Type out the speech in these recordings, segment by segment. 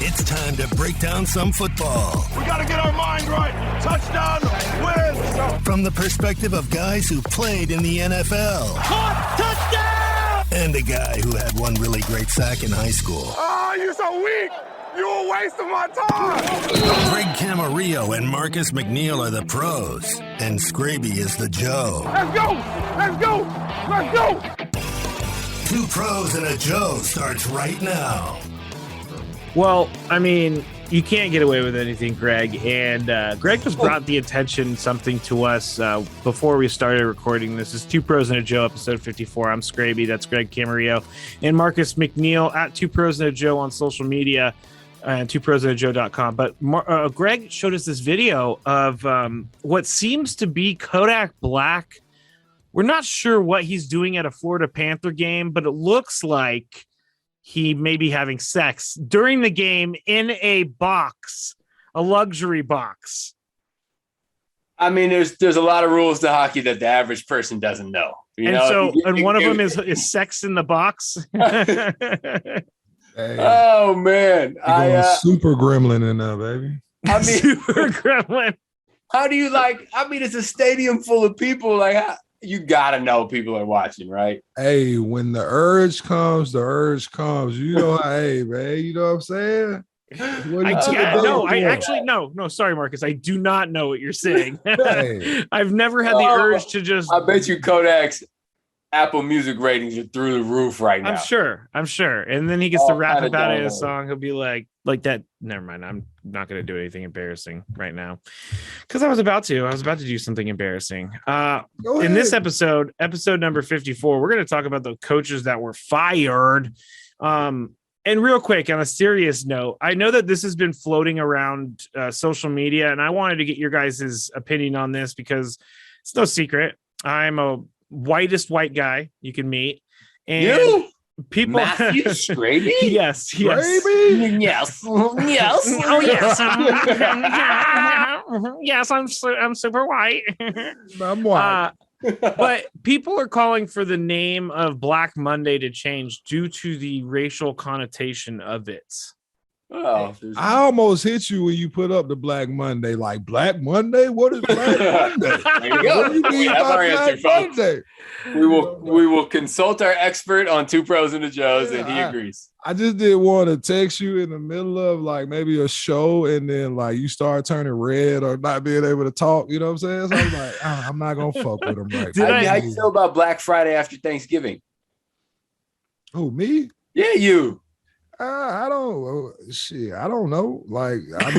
It's time to break down some football. We got to get our mind right. Touchdown, win. From the perspective of guys who played in the NFL. Caught, touchdown! And a guy who had one really great sack in high school. Oh, you're so weak. You're a waste of my time. Greg Camarillo and Marcus McNeil are the pros. And Skraby is the Joe. Let's go. Let's go. Let's go. Two Pros and a Joe starts right now. Well, I mean, you can't get away with anything, Greg. And Greg just brought the attention something to us before we started recording this. Is Two Pros and a Joe, episode 54. I'm Skraby. That's Greg Camarillo. And Marcus McNeil at Two Pros and a Joe on social media and twoprosandajoe.com. But Greg showed us this video of what seems to be Kodak Black. We're not sure what he's doing at a Florida Panther game, but it looks like he may be having sex during the game in a box, a luxury box. I mean, there's a lot of rules to hockey that the average person doesn't know. And one of them is sex in the box. Hey, oh man, super gremlin in there, baby. I mean, super gremlin. How do you it's a stadium full of people. You gotta know people are watching, right? Hey, when the urge comes, the urge comes. You know, hey, man, you know what I'm saying? No, sorry, Marcus. I do not know what you're saying. Hey. I've never had the urge to just. I bet you Kodak's Apple Music ratings are through the roof right now. I'm sure. And then he gets to rap about it in a song. He'll be like that. Never mind. I'm not going to do anything embarrassing right now because I was about to do something embarrassing. In this episode number 54, we're going to talk about the coaches that were fired. And real quick, on a serious note, I know that this has been floating around social media, and I wanted to get your guys' opinion on this because it's no secret. I'm a whitest white guy you can meet, and you? People Matthew Skraby? yes Skraby? yes oh yes yes I'm super white. I'm white. But people are calling for the name of Black Monday to change due to the racial connotation of it. Oh, I almost hit you when you put up the Black Monday. Like, Black Monday? What is Black Monday? There you go. What do you mean That's by our answer, Black folks. Monday? We will consult our expert on Two Pros and a Joes, and he agrees. I just didn't want to text you in the middle of like maybe a show and then like you start turning red or not being able to talk. You know what I'm saying? So I'm like, I'm not going to fuck with him right now. How you feel about Black Friday after Thanksgiving? Who, me? Yeah, you. I don't know. Like, I'm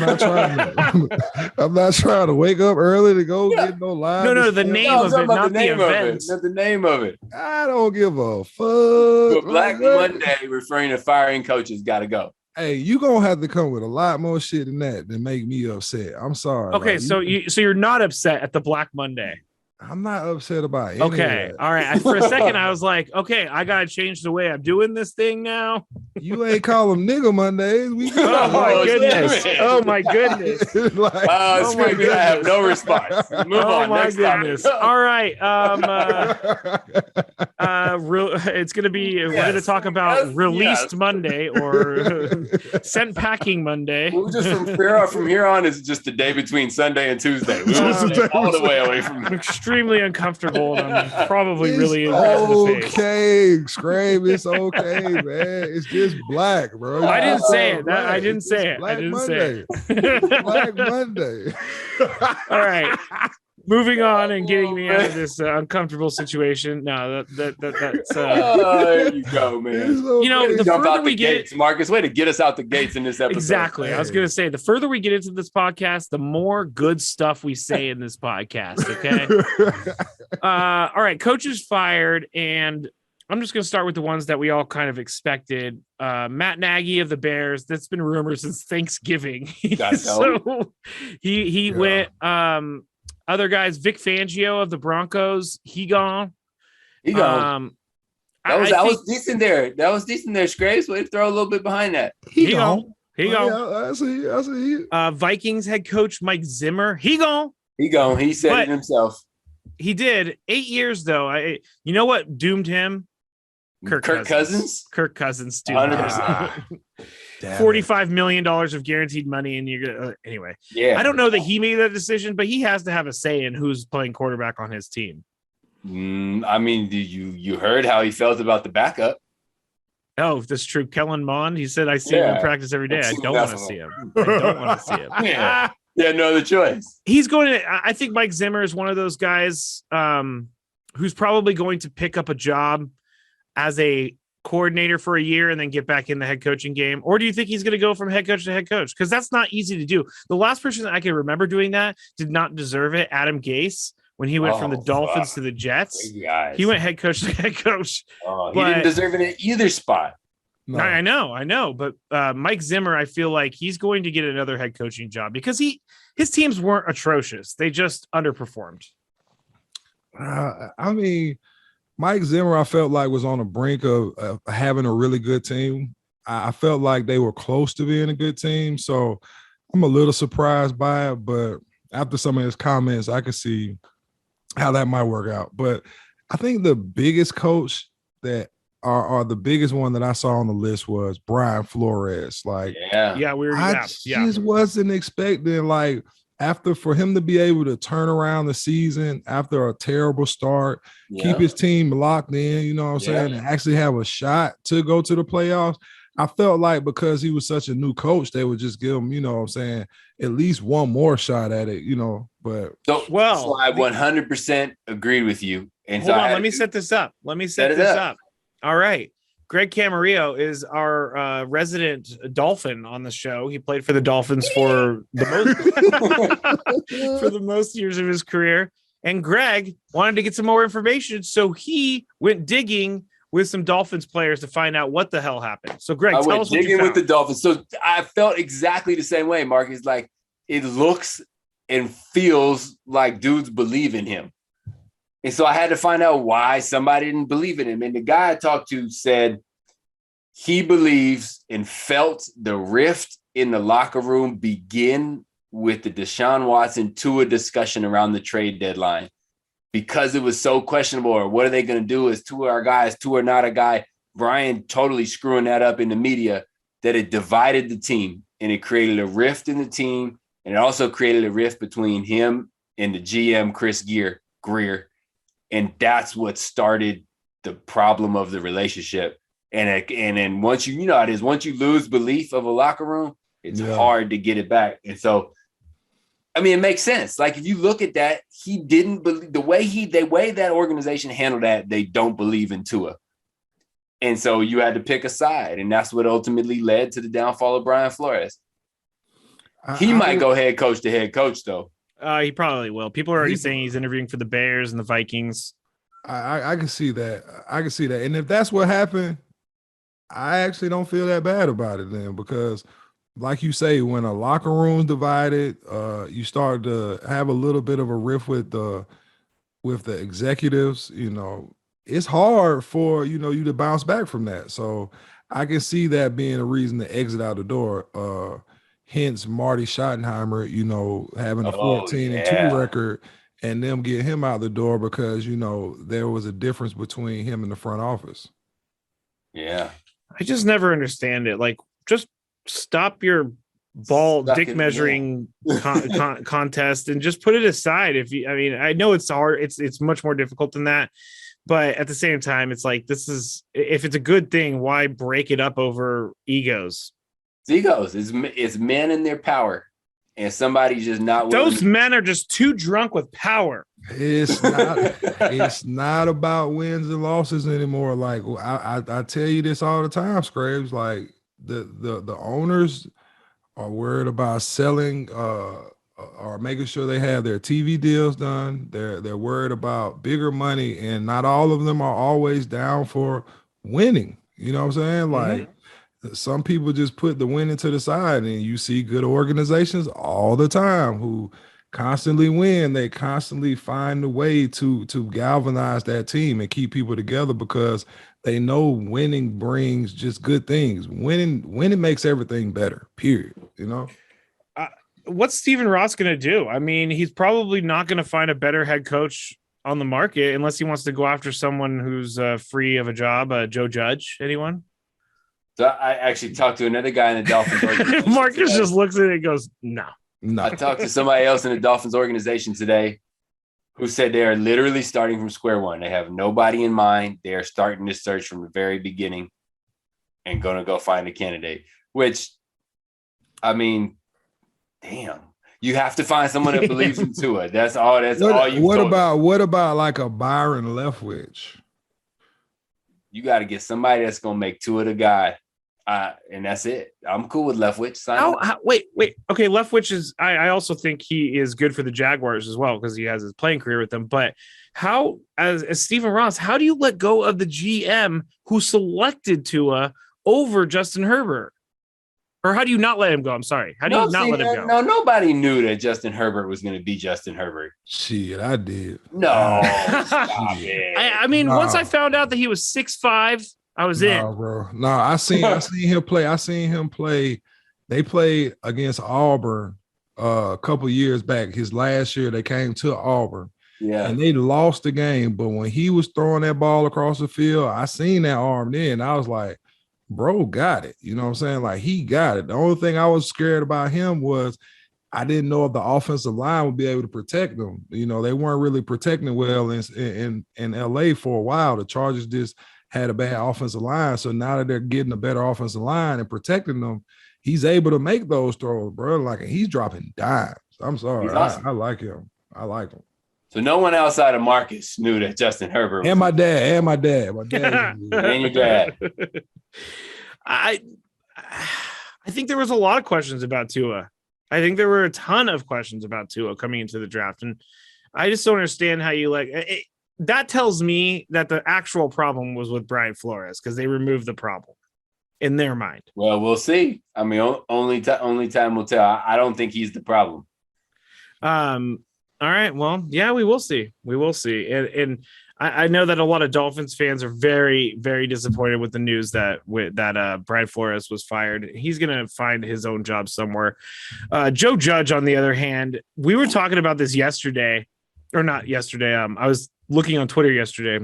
not trying to wake up early to go get no live. No, the name of it, not the event. Not the name of it. I don't give a fuck. But Black Monday referring to firing coaches got to go. Hey, you gonna have to come with a lot more shit than that to make me upset. I'm sorry. Okay, like, so you're not upset at the Black Monday. I'm not upset about it. Okay, all right. For a second, I was like, okay, I gotta change the way I'm doing this thing now. You ain't call them nigga Mondays. Oh my goodness! Oh my goodness! Like, I have no response. Move on. My Next goodness! topic. All right. It's gonna be. We're gonna talk about released Monday or sent packing Monday. We'll just from here on is just the day between Sunday and Tuesday. We will stay all the way away from extremely uncomfortable, and I'm probably it's really okay, Scrape. It's okay, man. It's just black, bro. I didn't say it. I didn't say it. I didn't say it. Black Monday. All right. Moving on and getting me out of this uncomfortable situation. No, that's there you go, man. You know, the jump further out we the get gates, Marcus. Way to get us out the gates in this episode. Exactly. I was going to say, the further we get into this podcast, the more good stuff we say in this podcast. Okay. All right. Coaches fired, and I'm just going to start with the ones that we all kind of expected. Matt Nagy of the Bears. That's been rumored since Thanksgiving. So he went. Other guys, Vic Fangio of the Broncos, he gone. That was decent there. That was decent there, Scrapes. Way to throw a little bit behind that. He gone. Yeah, I see. Vikings head coach Mike Zimmer, he gone. He said it himself. He did 8 years though. You know what doomed him? Kirk Cousins. Kirk Cousins doomed him. $45 million of guaranteed money, and you're gonna anyway. Yeah, I don't know that he made that decision, but he has to have a say in who's playing quarterback on his team. I mean, you heard how he felt about the backup? Oh, that's true. Kellen Mond, he said, "I see him in practice every day. I don't want to see him. I don't want to see him." Yeah, no other choice. He's going to. I think Mike Zimmer is one of those guys who's probably going to pick up a job as a coordinator for a year and then get back in the head coaching game? Or do you think he's going to go from head coach to head coach? Because that's not easy to do. The last person that I can remember doing that did not deserve it. Adam Gase, when he went from the Dolphins to the Jets, he went head coach to head coach. He didn't deserve it at either spot. No. I know. But Mike Zimmer, I feel like he's going to get another head coaching job because his teams weren't atrocious. They just underperformed. I mean, Mike Zimmer, I felt like was on the brink of having a really good team. I felt like they were close to being a good team. So I'm a little surprised by it. But after some of his comments, I could see how that might work out. But I think the biggest coach that or the biggest one that I saw on the list was Brian Flores. Like, I just wasn't expecting, like, for him to be able to turn around the season after a terrible start, keep his team locked in, you know what I'm saying, and actually have a shot to go to the playoffs. I felt like because he was such a new coach, they would just give him, you know what I'm saying, at least one more shot at it, you know. But so I 100% agree with you. And hold on, let me set this up. All right. Greg Camarillo is our resident Dolphin on the show. He played for the Dolphins for the most years of his career. And Greg wanted to get some more information, so he went digging with some Dolphins players to find out what the hell happened. So, Greg, tell us what you found. With the Dolphins. So I felt exactly the same way, Mark. It's like it looks and feels like dudes believe in him. And so I had to find out why somebody didn't believe in him. And the guy I talked to said he believes and felt the rift in the locker room begin with the Deshaun Watson Tua discussion around the trade deadline, because it was so questionable. Or what are they going to do? Is Tua our guy? Is Tua not a guy? Brian totally screwing that up in the media, that it divided the team and it created a rift in the team. And it also created a rift between him and the GM, Chris Greer. And that's what started the problem of the relationship. And then once you know how it is, once you lose belief of a locker room, it's hard to get it back. And so, I mean, it makes sense. Like, if you look at that, he didn't believe the way that organization handled that. They don't believe in Tua. And so you had to pick a side. And that's what ultimately led to the downfall of Brian Flores. He might go head coach to head coach, though. He probably will. People are already saying he's interviewing for the Bears and the Vikings. I can see that. And if that's what happened, I actually don't feel that bad about it then, because like you say, when a locker room's divided, you start to have a little bit of a rift with the executives, you know, it's hard for, you know, you to bounce back from that. So I can see that being a reason to exit out the door. Hence Marty Schottenheimer, you know, having a 14-2 record and them get him out the door because, you know, there was a difference between him and the front office. Yeah. I just never understand it. Like, just stop your dick measuring contest and just put it aside. I know it's hard. It's much more difficult than that. But at the same time, it's like, if it's a good thing, why break it up over egos? Egos is men in their power, and somebody's just not. Those men are just too drunk with power. It's not. It's not about wins and losses anymore. Like I tell you this all the time, Skraby. Like the owners are worried about selling or making sure they have their TV deals done. They're worried about bigger money, and not all of them are always down for winning. You know what I'm saying? Like. Some people just put the winning to the side, and you see good organizations all the time who constantly win. They constantly find a way to galvanize that team and keep people together because they know winning brings just good things. Winning makes everything better, period. You know? What's Stephen Ross going to do? I mean, he's probably not going to find a better head coach on the market unless he wants to go after someone who's free of a job. Joe Judge, anyone? So I actually talked to another guy in the Dolphins organization. Marcus just looks at it and goes, no. I talked to somebody else in the Dolphins organization today who said they are literally starting from square one. They have nobody in mind. They are starting to search from the very beginning and going to go find a candidate, which, I mean, damn. You have to find someone that believes in Tua. That's all you What about like a Byron Leftwich? You got to get somebody that's going to make Tua the guy. And that's it. I'm cool with Leftwich. Wait. Okay, Leftwich is. I also think he is good for the Jaguars as well because he has his playing career with them. But how, as Stephen Ross, how do you let go of the GM who selected Tua over Justin Herbert? Or how do you not let him go? I'm sorry. How do you not let him go? No, nobody knew that Justin Herbert was going to be Justin Herbert. Shit, I did. No, stop it. I mean, once I found out that he was 6'5", I was in. Bro. No, I seen him play. They played against Auburn a couple years back. His last year, they came to Auburn. Yeah. And they lost the game. But when he was throwing that ball across the field, I seen that arm then. I was like, bro got it. You know what I'm saying? Like, he got it. The only thing I was scared about him was I didn't know if the offensive line would be able to protect them. You know, they weren't really protecting well in LA for a while. The Chargers just had a bad offensive line. So now that they're getting a better offensive line and protecting them, he's able to make those throws, bro. Like, he's dropping dimes. I'm sorry. Awesome. I like him. I like him. So no one outside of Marcus knew that Justin Herbert and my dad. My dad and your dad. I think there was a lot of questions about Tua. I think there were a ton of questions about Tua coming into the draft, and I just don't understand how you that tells me that the actual problem was with Brian Flores because they removed the problem in their mind. Well, we'll see. I mean, only time will tell. I don't think he's the problem. All right. Well, yeah, we will see. We will see. And I know that a lot of Dolphins fans are very, very disappointed with the news that Brian Flores was fired. He's going to find his own job somewhere. Joe Judge, on the other hand, we were talking about this yesterday, or not yesterday. I was looking on Twitter yesterday,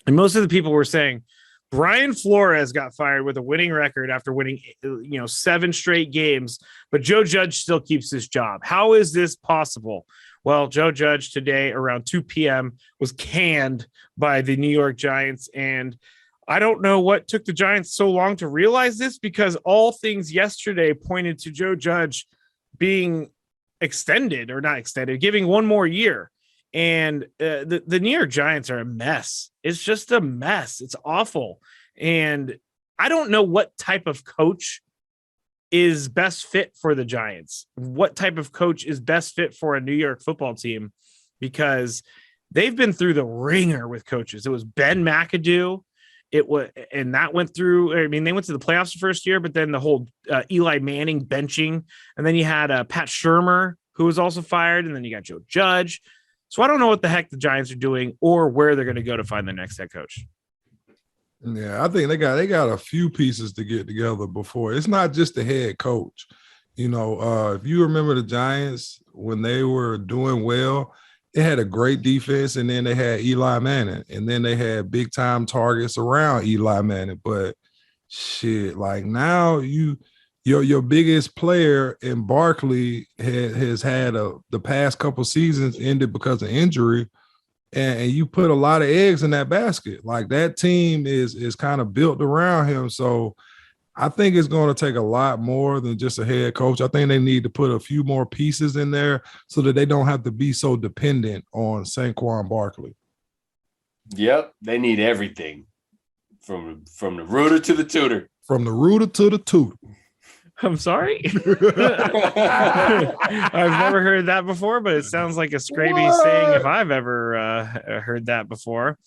and most of the people were saying Brian Flores got fired with a winning record after winning, 7 straight games, but Joe Judge still keeps his job. How is this possible? Well, Joe Judge today around 2 p.m. was canned by the New York Giants. And I don't know what took the Giants so long to realize this, because all things yesterday pointed to Joe Judge being extended, or not extended, giving one more year. And the New York Giants are a mess. It's just a mess. It's awful. And I don't know what type of coach is best fit for the Giants. What type of coach is best fit for a New York football team? Because they've been through the ringer with coaches. It was Ben McAdoo. And that went through. I mean, they went to the playoffs the first year, but then the whole Eli Manning benching, and then you had Pat Shurmur, who was also fired, and then you got Joe Judge. So I don't know what the heck the Giants are doing or where they're going to go to find the next head coach. Yeah, I think they got a few pieces to get together before. It's not just the head coach. If you remember the Giants when they were doing well, they had a great defense, and then they had Eli Manning, and then they had big time targets around Eli Manning. But shit, like now your biggest player in Barkley has had the past couple seasons ended because of injury. And you put a lot of eggs in that basket. Like, that team is kind of built around him. So I think it's going to take a lot more than just a head coach. I think they need to put a few more pieces in there so that they don't have to be so dependent on Saquon Barkley. Yep, they need everything from the rooter to the tutor. From the rooter to the tutor. I'm sorry. I've never heard that before, but it sounds like a Skraby saying if I've ever heard that before.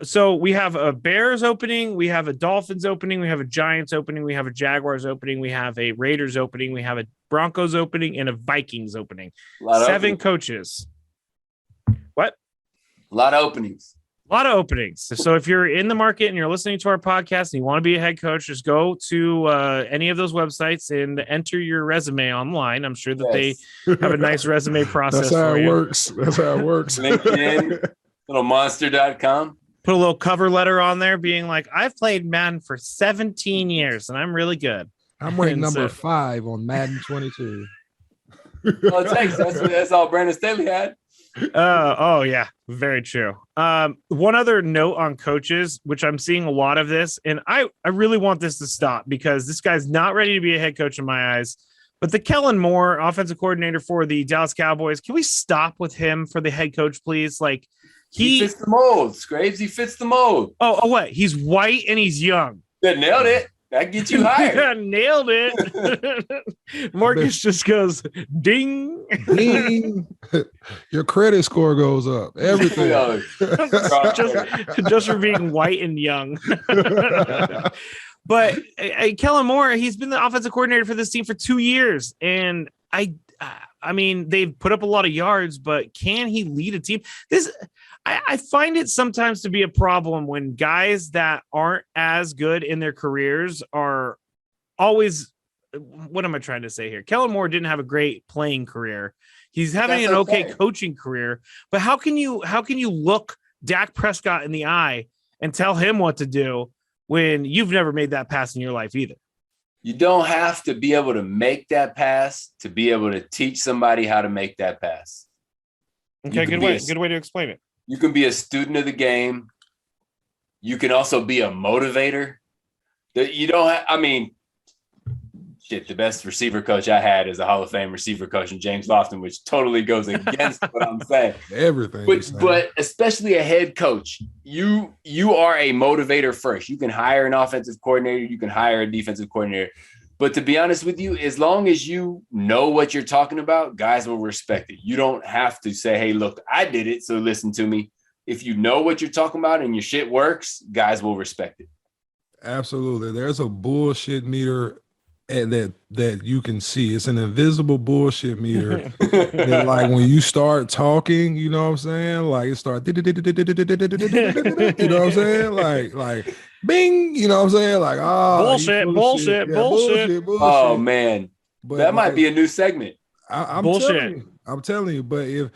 So we have a Bears opening, we have a Dolphins opening, we have a Giants opening, we have a Jaguars opening, we have a Raiders opening, we have a Broncos opening, and a Vikings opening. 7 coaches. What? A lot of openings. A lot of openings. So if you're in the market and you're listening to our podcast and you want to be a head coach, just go to any of those websites and enter your resume online. I'm sure that they have a nice resume process. That's how it works. That's how it works. LinkedIn, littlemonster.com. Put a little cover letter on there being like, I've played Madden for 17 years and I'm really good. I'm ranked And number so- 5 on Madden 22. Well, that's all Brandon Staley had. Oh yeah, very true. One other note on coaches, which I'm seeing a lot of this, and I really want this to stop because this guy's not ready to be a head coach in my eyes. But the Kellen Moore, offensive coordinator for the Dallas Cowboys, can we stop with him for the head coach, please? Like He fits the mold, Scrapes. He fits the mold. Oh, what? He's white and he's young. That nailed it. That gets you hired. Nailed it. Marcus just goes ding. Ding. Your credit score goes up. Everything. just for being white and young. But Kellen Moore, he's been the offensive coordinator for this team for 2 years, and I mean, they've put up a lot of yards, but can he lead a team? I find it sometimes to be a problem when guys that aren't as good in their careers are always. What am I trying to say here? Kellen Moore didn't have a great playing career. He's having an okay coaching career, but how can you look Dak Prescott in the eye and tell him what to do when you've never made that pass in your life either? You don't have to be able to make that pass to be able to teach somebody how to make that pass. Okay, good way to explain it. You can be a student of the game. You can also be a motivator. That you don't have, I mean, shit, the best receiver coach I had is a Hall of Fame receiver coach in James Lofton, which totally goes against what I'm saying. Everything. But especially a head coach, you are a motivator first. You can hire an offensive coordinator, you can hire a defensive coordinator. But to be honest with you, as long as you know what you're talking about, guys will respect it. You don't have to say, hey, look, I did it, so listen to me. If you know what you're talking about and your shit works, guys will respect it. Absolutely. There's a bullshit meter that you can see. It's an invisible bullshit meter. That, like, when you start talking, you know what I'm saying? Like, it starts, you know what I'm saying? Like, bing, you know what I'm saying? Like, bullshit. Oh, man. But that might be a new segment. I'm bullshit. I'm telling you, but if,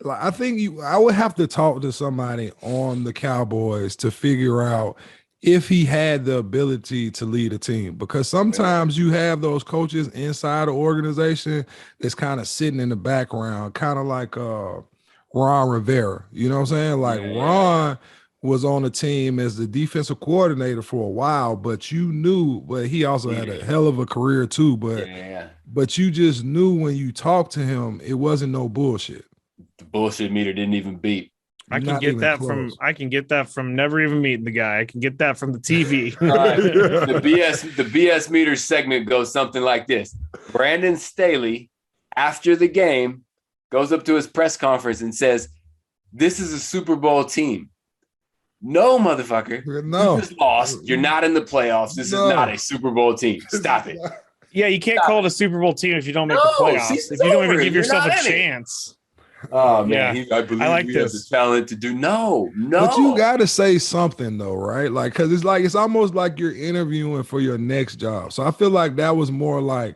like, I think I would have to talk to somebody on the Cowboys to figure out if he had the ability to lead a team, because sometimes you have those coaches inside the organization that's kind of sitting in the background, kind of like Ron Rivera. You know what I'm saying? Like, Ron was on the team as the defensive coordinator for a while, but he also had a hell of a career too. But you just knew when you talked to him, it wasn't no bullshit. The bullshit meter didn't even beep. I can get that from never even meeting the guy. I can get that from the TV. Right. The BS meter segment goes something like this. Brandon Staley, after the game, goes up to his press conference and says, "This is a Super Bowl team." No, motherfucker. No. You just lost. You're not in the playoffs. This is not a Super Bowl team. Stop it. Yeah, you can't call it a Super Bowl team if you don't make the playoffs. If you don't even give yourself a chance. Oh man, I believe like we this. have the talent to do no. But you gotta say something though, right? Like, because it's almost like you're interviewing for your next job. So I feel like that was more like,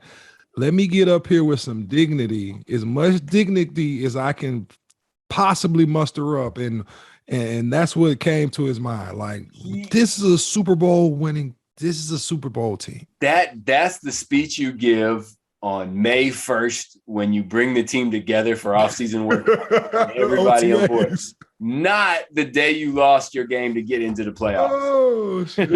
let me get up here with some dignity, as much dignity as I can possibly muster up, and that's what came to his mind. Like, this is a Super Bowl winning. This is a Super Bowl team. That's the speech you give on May 1st when you bring the team together for offseason work. Everybody on board. Not the day you lost your game to get into the playoffs. Oh, shit.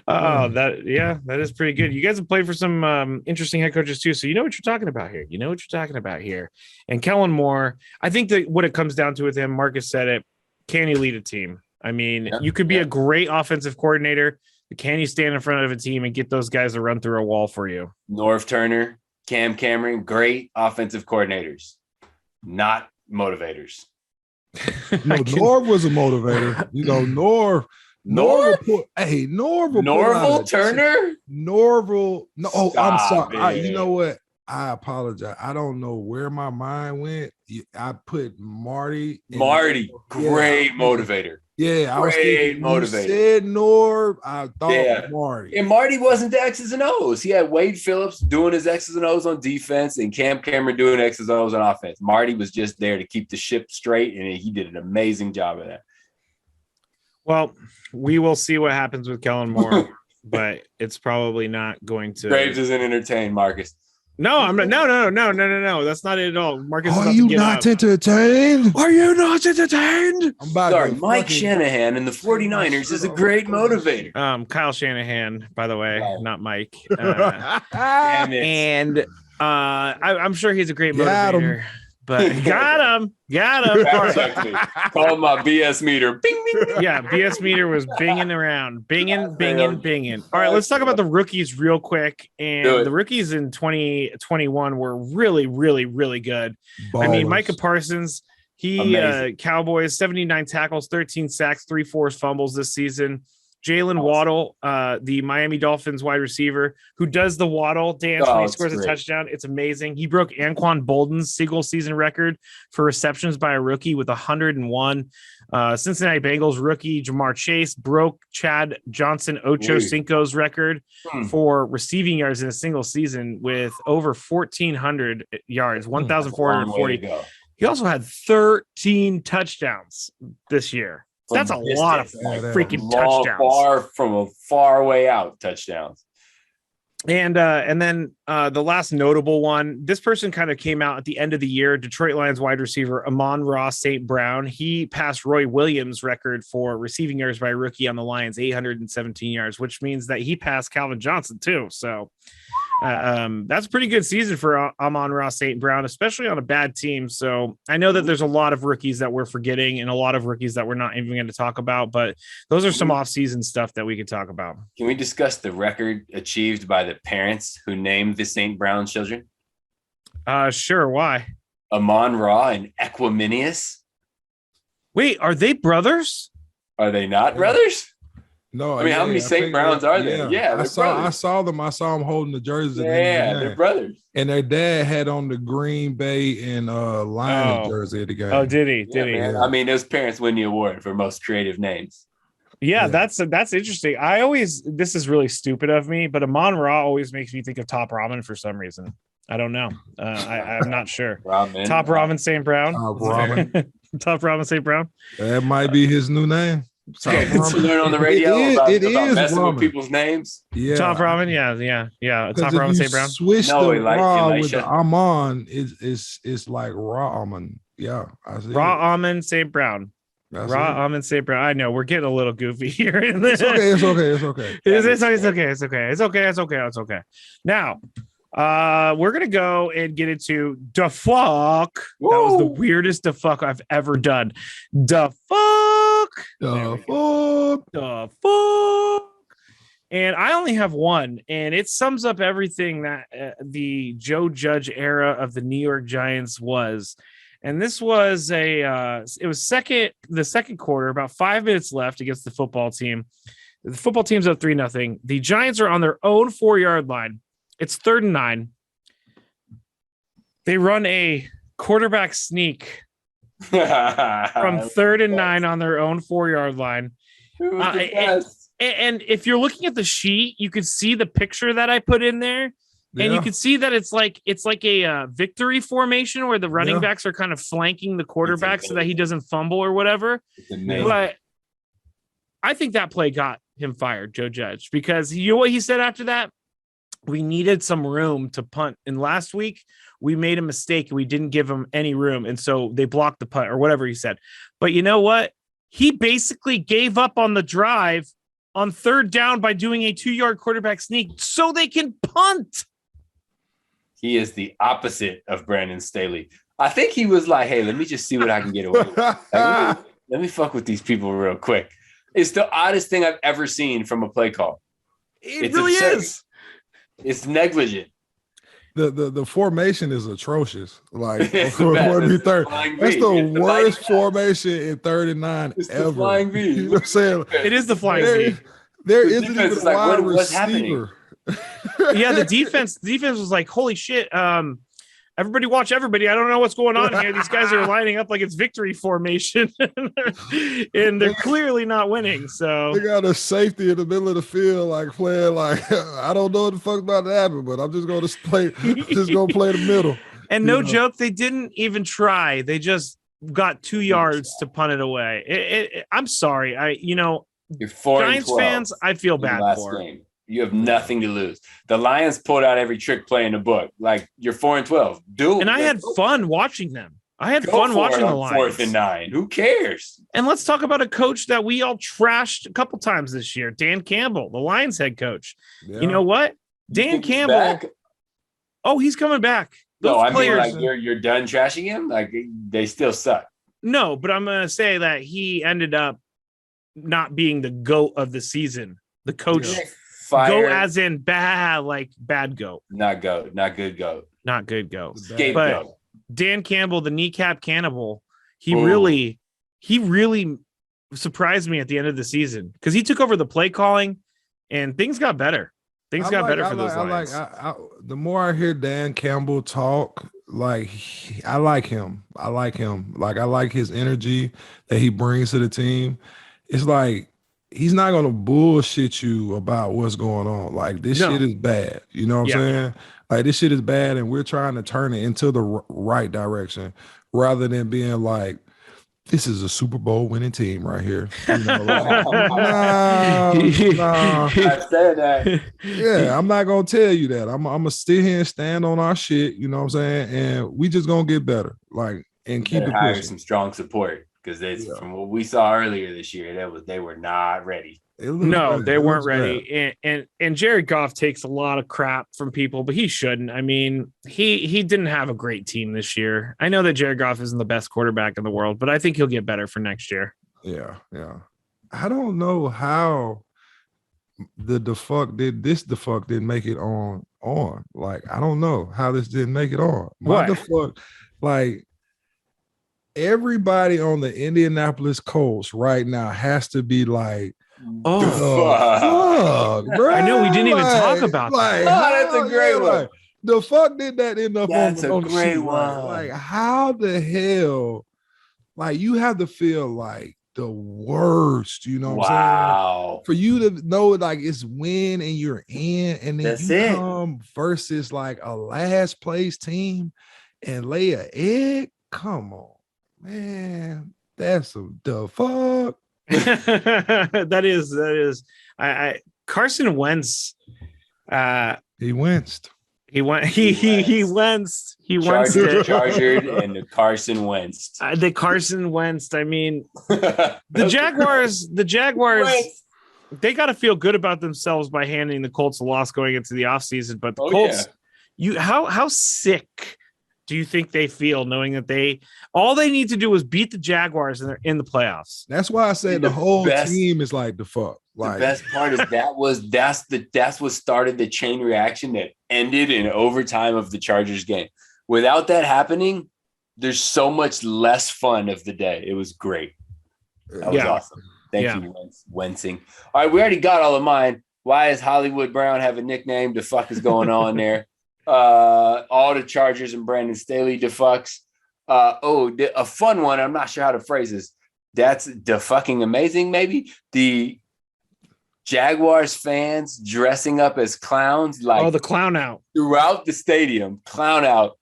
That is pretty good. You guys have played for some interesting head coaches too, so you know what you're talking about here. And Kellen Moore, I think that what it comes down to with him, Marcus said it, can he lead a team? I mean, you could be a great offensive coordinator, but can you stand in front of a team and get those guys to run through a wall for you? Norv Turner, Cam Cameron, great offensive coordinators, not motivators. Norv was a motivator. You know, Norville Turner? Norville. No, I'm sorry. It. You know what? I apologize. I don't know where my mind went. I put Marty. Great motivator. Yeah, I was thinking motivator. You said Norv. I thought Marty. And Marty wasn't the X's and O's. He had Wade Phillips doing his X's and O's on defense and Cam Cameron doing X's and O's on offense. Marty was just there to keep the ship straight, and he did an amazing job of that. Well, we will see what happens with Kellen Moore, but it's probably not going to. Graves isn't entertained, Marcus. No, I'm not. No. That's not it at all. Marcus, Are you not entertained? Are you not entertained? I'm about Sorry, to Mike fucking- Shanahan and the 49ers is a great motivator. Kyle Shanahan, by the way, Wow. not Mike. Damn it. And I'm sure he's a great Got him. motivator. But got him. Fact check me. Call my BS meter. Bing, bing, bing. Yeah, BS meter was binging around. Binging. All right, let's talk about the rookies real quick. And Do it. the rookies in 2021 were really, really, really good. I mean, Ballers. Micah Parsons, Amazing. Cowboys, 79 tackles, 13 sacks, 3 forced fumbles this season. Jalen Waddle, the Miami Dolphins wide receiver, who does the Waddle dance when he it's scores a great. touchdown. It's amazing. He broke Anquan Bolden's single season record for receptions by a rookie with 101. Cincinnati Bengals rookie Jamar Chase broke Chad Johnson Ochocinco's record for receiving yards in a single season with over 1,400 yards, Long way 1,440. to go. He also had 13 touchdowns this year. That's a lot of freaking touchdowns. Far from a far way out touchdowns. And then the last notable one, this person kind of came out at the end of the year. Detroit Lions wide receiver Amon-Ra St. Brown. He passed Roy Williams' record for receiving yards by a rookie on the Lions, 817 yards, which means that he passed Calvin Johnson too. So that's a pretty good season for Amon-Ra St. Brown, especially on a bad team. So I know that there's a lot of rookies that we're forgetting and a lot of rookies that we're not even going to talk about, but those are some off-season stuff that we could talk about. Can we discuss the record achieved by the parents who named the St. Brown children? Sure. Why? Amon-Ra and Equiminius? Wait, are they brothers? Are they not brothers? No, I mean, how many St. Browns are there? Yeah, I they're saw brothers. them holding the jerseys. at the end of the Yeah, game. they're brothers. And their dad had on the Green Bay and Lions jersey at the game. Oh, did he? Yeah, man. I mean, those parents win the award for most creative names. Yeah, Yeah. that's interesting. This is really stupid of me, but Amon-Ra always makes me think of Top Ramen for some reason. I don't know. I'm not sure. Robin. Top Ramen St. Brown. Robin. Top Ramen St. Brown. That might be his new name. Top To Ramen. learn on the radio It about is messing ramen. with people's names. Yeah. Top Ramen. Yeah. 'Cause Top if Ramen you St. Brown. Switch No, the raw with Elisha. the Amon is like raw almond. Yeah, I see. Raw Almond St. Brown. That's Raw it. Almond St. Brown. I know we're getting a little goofy here. It's okay. It's okay. It's okay. Now, we're gonna go and get into the fuck. That was the Woo. weirdest the fuck I've ever done. The fuck. The fuck. And I only have one, and it sums up everything that the Joe Judge era of the New York Giants was. And this was the second quarter, about 5 minutes left against the football team. The football team's up 3-0. The Giants are on their own 4-yard line. It's 3rd and 9. They run a quarterback sneak from 3rd and 9 on their own 4-yard line. And if you're looking at the sheet, you could see the picture that I put in there. And you can see that it's like a victory formation where the running backs are kind of flanking the quarterback so that he doesn't fumble or whatever. But I think that play got him fired, Joe Judge, because you know what he said after that? We needed some room to punt. And last week we made a mistake and we didn't give him any room. And so they blocked the punt or whatever he said. But you know what? He basically gave up on the drive on 3rd down by doing a 2-yard quarterback sneak so they can punt. He is the opposite of Brandon Staley. I think he was like, hey, let me just see what I can get away with. Like, let me fuck with these people real quick. It's the oddest thing I've ever seen from a play call. It really is. It's negligent. The formation is atrocious. Like It's for the best. what we It's the third. flying That's V. the It's the worst flying V. formation in 3rd and 9 It's the ever. flying V. You know what I'm saying? It is the flying There, V. there The isn't defense even is a like, wide what's happening? receiver. Yeah, the defense was like, holy shit. Everybody watch everybody. I don't know what's going on here. These guys are lining up like it's victory formation and they're clearly not winning. So They got a safety in the middle of the field, like playing like I don't know what the fuck about to happen, but I'm just gonna play the middle. and no You know. joke, they didn't even try. They just got 2 yards to punt it away. I'm sorry. You're 4 Giants and 12 fans, I feel bad last for. game. You have nothing to lose. The Lions pulled out every trick play in the book. Like, you're 4 and 12. And I had fun watching them. I had fun watching the Lions. 4th and 9. Who cares? And let's talk about a coach that we all trashed a couple times this year, Dan Campbell, the Lions head coach. Yeah. You know what? Dan Campbell. Back? Oh, he's coming back. Those players, mean, like you're done trashing him. Like, they still suck. No, but I'm gonna say that he ended up not being the GOAT of the season. The coach, GOAT as in bad GOAT. Not GOAT. Not good GOAT. Not good GOAT. Scapegoat. But Dan Campbell, the kneecap cannibal, he really surprised me at the end of the season because he took over the play calling and things got better. Things got better for those Lions. The more I hear Dan Campbell talk, I like him. I like his energy that he brings to the team. It's like he's not gonna bullshit you about what's going on. Like, this shit is bad. You know what I'm saying? Like, this shit is bad, and we're trying to turn it into the right direction rather than being like, this is a Super Bowl winning team right here. You know, nah. I said that. Yeah, I'm not gonna tell you that. I'm gonna sit here and stand on our shit. You know what I'm saying? And we just gonna get better. Like, and keep it pushing. Some strong support because from what we saw earlier this year, they were not ready. No, they weren't ready. And Jared Goff takes a lot of crap from people, but he shouldn't. I mean, he didn't have a great team this year. I know that Jared Goff isn't the best quarterback in the world, but I think he'll get better for next year. Yeah. I don't know how the fuck didn't make it on. Like, I don't know how this didn't make it on. Why the fuck? Like, everybody on the Indianapolis Colts right now has to be like, fuck, bro. I know we didn't even talk about that. That's a great one. The fuck did that end up that's on a great sheet, one. Like, how the hell? Like, you have to feel like the worst, you know what I'm saying? For you to know, like, it's win and you're in, and then you come versus like a last place team and lay an egg. Come on, man. That's the fuck. that is Carson Wentz. He winced. He winced. Chargered and the Carson Wentz. The Carson Wentz. I mean, the Jaguars. They got to feel good about themselves by handing the Colts a loss going into the offseason. But the Colts, how sick do you think they feel knowing that all they need to do is beat the Jaguars and they're in the playoffs? That's why I said the whole team is like the fuck. Like, the best part is that's what started the chain reaction that ended in overtime of the Chargers game. Without that happening, there's so much less fun of the day. It was great. That was awesome. Thank you, Wentzing. All right, we already got all of mine. Why does Hollywood Brown have a nickname? The fuck is going on there? All the Chargers and Brandon Staley defucks. A fun one. I'm not sure how to phrase this. That's the fucking amazing. Maybe the Jaguars fans dressing up as clowns, like the clown out throughout the stadium, clown out,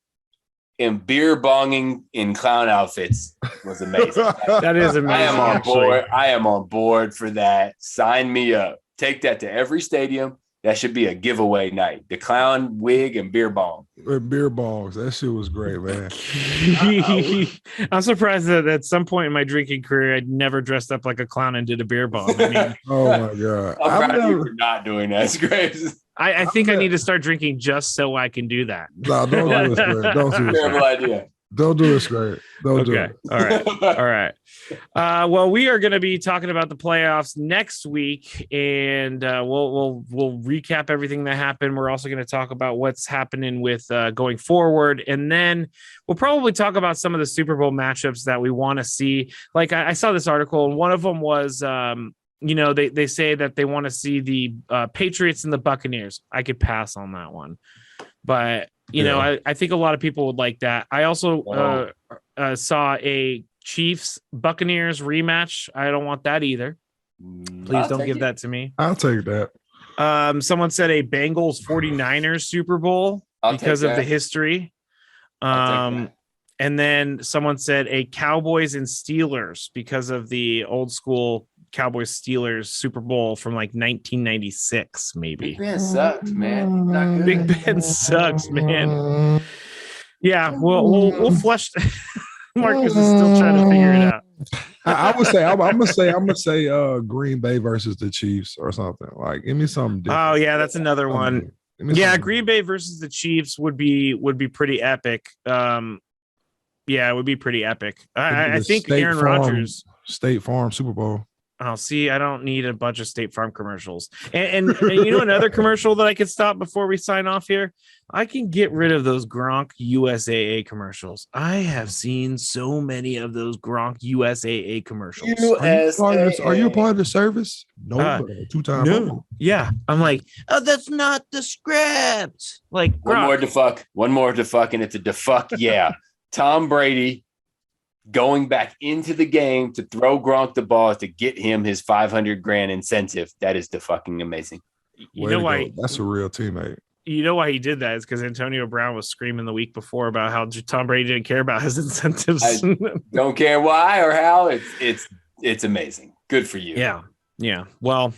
and beer bonging in clown outfits was amazing. That is amazing. I am on board. I am on board for that. Sign me up. Take that to every stadium. That should be a giveaway night. The clown wig and beer bong. Beer bongs. That shit was great, man. I'm surprised that at some point in my drinking career, I'd never dressed up like a clown and did a beer bong. I mean, oh my God. I'm proud of you for not doing that. It's great. I think I need to start drinking just so I can do that. No, don't do it, man. Don't do it. Terrible idea. Don't do it straight. Don't do it. All right. Well, we are going to be talking about the playoffs next week, and we'll recap everything that happened. We're also going to talk about what's happening with going forward, and then we'll probably talk about some of the Super Bowl matchups that we want to see. Like I saw this article, and one of them was, they say that they want to see the Patriots and the Buccaneers. I could pass on that one, but. I think a lot of people would like that. I also saw a Chiefs Buccaneers rematch. I don't want that either. Please don't give that to me. I'll take that. Someone said a Bengals 49ers Super Bowl because of the history. And And then someone said a Cowboys and Steelers because of the old school Cowboys Steelers Super Bowl from like 1996, maybe. Big Ben sucks, man. Not good. Big Ben sucks, man. Yeah, we'll flush. Marcus is still trying to figure it out. I would say I'm gonna say Green Bay versus the Chiefs or something. Like, give me something different. Oh yeah, that's another one. Yeah, Green Bay versus the Chiefs would be pretty epic. Yeah, it would be pretty epic. I think Aaron Rodgers, State Farm Super Bowl. Oh, see, I don't need a bunch of State Farm commercials. And you know another commercial that I could stop before we sign off here? I can get rid of those Gronk USAA commercials. I have seen so many of those Gronk USAA commercials. Are you a part of the service? No, 2 times. No. Yeah. I'm like, oh, that's not the script. Like, one more to fuck, and it's a defuck. Yeah. Tom Brady going back into the game to throw Gronk the ball to get him his $500,000 incentive. That is the fucking amazing. You know why? That's a real teammate. You know why he did that is because Antonio Brown was screaming the week before about how Tom Brady didn't care about his incentives. I don't care why or how. It's amazing. Good for you. Yeah. Well,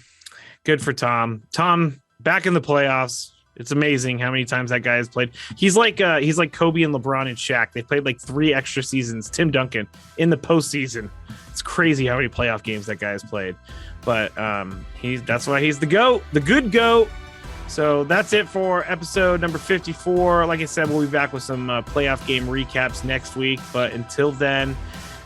good for Tom. Tom back in the playoffs. It's amazing how many times that guy has played. He's like Kobe and LeBron and Shaq. They played like 3 extra seasons. Tim Duncan in the postseason. It's crazy how many playoff games that guy has played. But that's why he's the GOAT, the good GOAT. So that's it for episode number 54. Like I said, we'll be back with some playoff game recaps next week. But until then,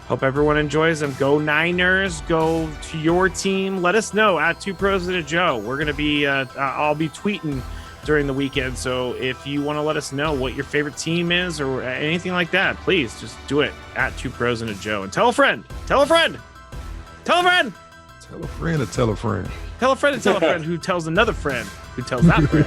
hope everyone enjoys them. Go Niners. Go to your team. Let us know at 2 Pros and a Joe. We're going to be, I'll be tweeting during the weekend. So if you want to let us know what your favorite team is or anything like that, please just do it at 2 Pros and a Joe. And tell a friend. Tell a friend. Tell a friend. Tell a friend to tell a friend. Tell a friend to tell a friend who tells another friend who tells that friend.